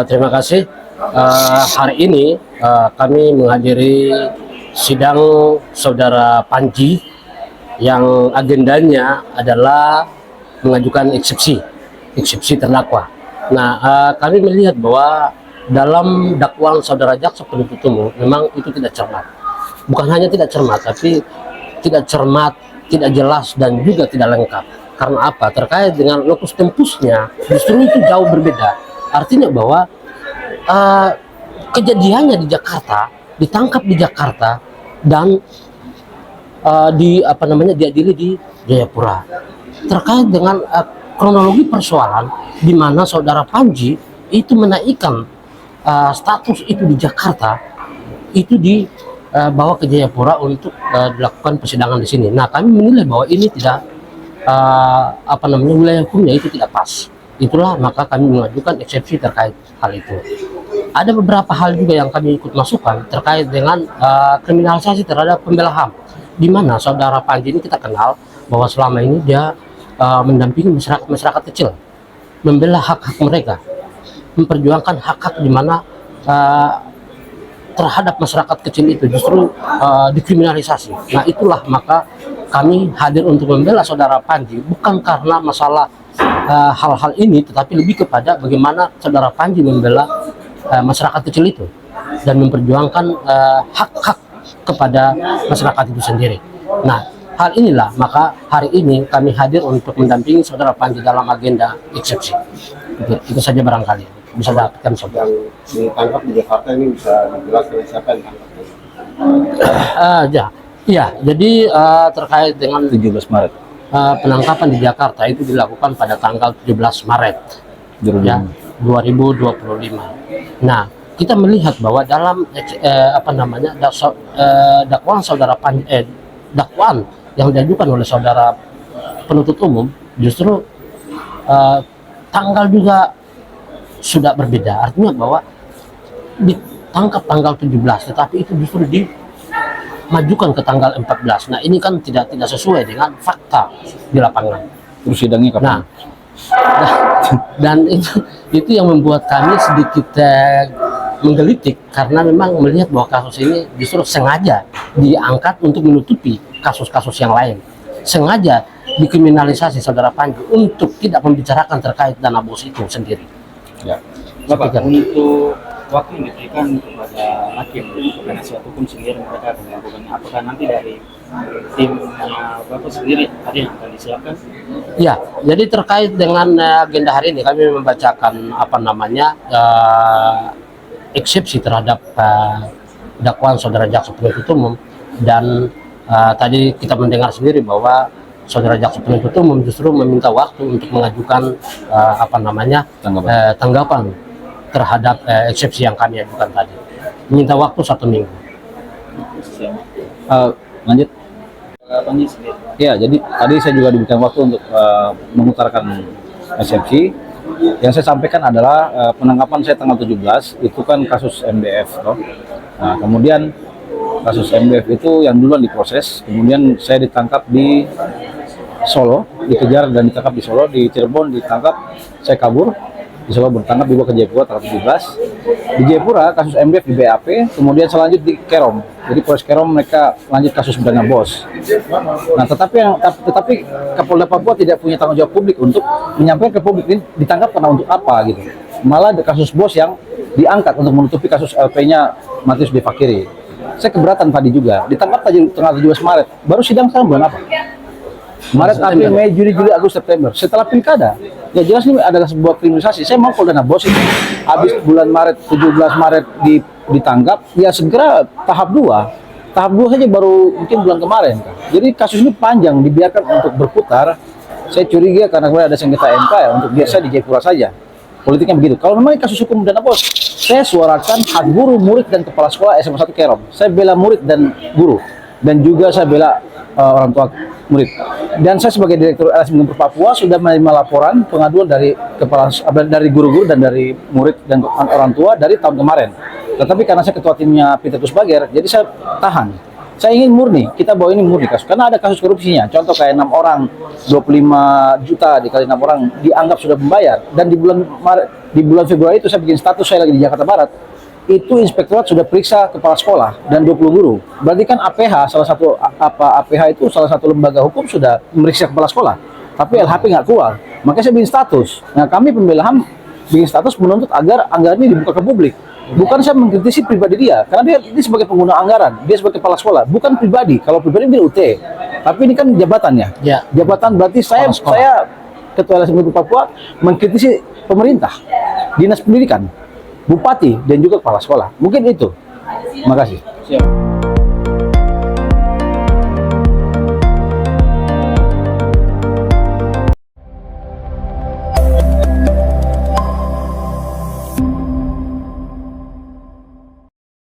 Terima kasih. Hari ini kami menghadiri sidang saudara Panji yang agendanya adalah mengajukan eksepsi terdakwa. Nah, kami melihat bahwa dalam dakwaan saudara jaksa penuntut umum memang itu tidak cermat. Bukan hanya tidak cermat, tapi tidak cermat, tidak jelas dan juga tidak lengkap. Karena apa? Terkait dengan lokus tempusnya justru itu jauh berbeda. Artinya bahwa kejadiannya di Jakarta, ditangkap di Jakarta dan diadili di Jayapura. Terkait dengan kronologi persoalan di mana saudara Panji itu menaikkan status itu di Jakarta, itu dibawa ke Jayapura untuk dilakukan persidangan di sini. Nah, kami menilai bahwa ini tidak wilayah hukumnya itu tidak pas. Itulah maka kami mengajukan eksepsi terkait hal itu. Ada beberapa hal juga yang kami ikut masukkan terkait dengan kriminalisasi terhadap pembela HAM, di mana saudara Panji ini kita kenal bahwa selama ini dia mendampingi masyarakat kecil, membela hak-hak mereka, memperjuangkan hak-hak di mana terhadap masyarakat kecil itu justru dikriminalisasi. Nah, itulah maka kami hadir untuk membela saudara Panji, bukan karena masalah hal-hal ini, tetapi lebih kepada bagaimana saudara Panji membela masyarakat kecil itu dan memperjuangkan hak-hak kepada masyarakat itu sendiri. Nah, hal inilah maka hari ini kami hadir untuk mendampingi saudara Panji dalam agenda eksepsi. Itu saja barangkali bisa dapatkan saudara. Yang ditangkap di Jakarta ini bisa dijelaskan siapa yang ditangkap? Ya, jadi terkait dengan 17 Maret penangkapan di Jakarta itu dilakukan pada tanggal 17 Maret ya, 2025. Nah, kita melihat bahwa dalam dakwaan saudara Panji, dakwaan yang diajukan oleh saudara penuntut umum justru tanggal juga sudah berbeda. Artinya bahwa ditangkap tanggal 17, tetapi itu justru dimajukan ke tanggal 14. Nah, ini kan tidak sesuai dengan fakta di lapangan. terus sidangnya kapan? Nah, dan itu yang membuat kami sedikit menggelitik karena memang melihat bahwa kasus ini justru sengaja diangkat untuk menutupi kasus-kasus yang lain, sengaja dikriminalisasi saudara Panji untuk tidak membicarakan terkait dana bos itu sendiri. Ya. Bapak, untuk waktu yang diberikan kepada hakim penasihat hukum sendiri mereka akan melakukan, apakah nanti dari timnya Bapak sendiri ada yang akan disiapkan? Ya, jadi terkait dengan agenda hari ini kami membacakan eksepsi terhadap dakwaan saudara jaksa penuntut umum, dan tadi kita mendengar sendiri bahwa saudara jaksa penuntut umum justru meminta waktu untuk mengajukan tanggapan terhadap eksepsi yang kami ajukan tadi, minta waktu 1 minggu. Lanjut. Panji sendiri. Ya, jadi tadi saya juga diberikan waktu untuk mengutarakan eksepsi. Yang saya sampaikan adalah penangkapan saya tanggal 17 itu kan kasus MDF toh. Nah, kemudian kasus MDF itu yang duluan diproses, kemudian saya ditangkap di Solo, dikejar dan ditangkap di Solo, di Cirebon ditangkap, saya kabur, di Solo bertangkap, dibawa ke Jayapura tanggal 17. Di Jayapura kasus MDF di BAP, kemudian selanjut di Kerom. Jadi Polres Kerom mereka lanjut kasus dana bos. Nah, tetapi Kapolda Papua tidak punya tanggung jawab publik untuk menyampaikan ke publik ini ditangkap karena untuk apa gitu. Malah ada kasus bos yang diangkat untuk menutupi kasus LP-nya Matius B. Fakiri. Saya keberatan tadi juga, ditangkap tadi tanggal 17 Maret. Baru sidang sekarang bulan apa? Maret, April, Mei, Juni, Juli, Agustus, September. Setelah pilkada, ya jelas ini adalah sebuah kriminalisasi. Saya mau kalau dana bos itu habis bulan Maret, 17 Maret ditangkap, ya segera tahap 2. Tahap 2 saja baru mungkin bulan kemarin. Jadi kasus ini panjang, dibiarkan untuk berputar. Saya curiga karena kemudian ada sengketa MK ya, untuk biar saya di Jayapura saja. Politiknya begitu. Kalau memang kasus hukum dana bos, saya suarakan hak guru, murid, dan kepala sekolah SMA 1 Kerom. Saya bela murid dan guru. Dan juga saya bela orang tua murid. Dan saya sebagai Direktur LSM Gempur Papua sudah menerima laporan pengaduan dari guru-guru dan dari murid dan orang tua dari tahun kemarin. Tetapi karena saya ketua timnya Peter Kusbager, jadi saya tahan. Saya ingin murni, kita bawa ini murni kasus. Karena ada kasus korupsinya. Contoh kayak 6 orang, 25 juta dikali 6 orang dianggap sudah membayar. Dan di bulan Februari itu saya bikin status, saya lagi di Jakarta Barat. Itu inspektorat sudah periksa kepala sekolah dan 20 guru. Berarti kan APH, APH itu salah satu lembaga hukum sudah meriksa kepala sekolah. Tapi LHP nggak keluar. Makanya saya bikin status. Nah, kami pembela HAM bikin status menuntut agar anggaran ini dibuka ke publik. Bukan saya mengkritisi pribadi dia, karena dia sebagai pengguna anggaran, dia sebagai kepala sekolah, bukan pribadi. Kalau pribadi dia UT, tapi ini kan jabatannya. Ya. Jabatan berarti saya Ketua LSM Papua mengkritisi pemerintah, dinas pendidikan, bupati dan juga kepala sekolah. Mungkin itu. Terima kasih. Siap.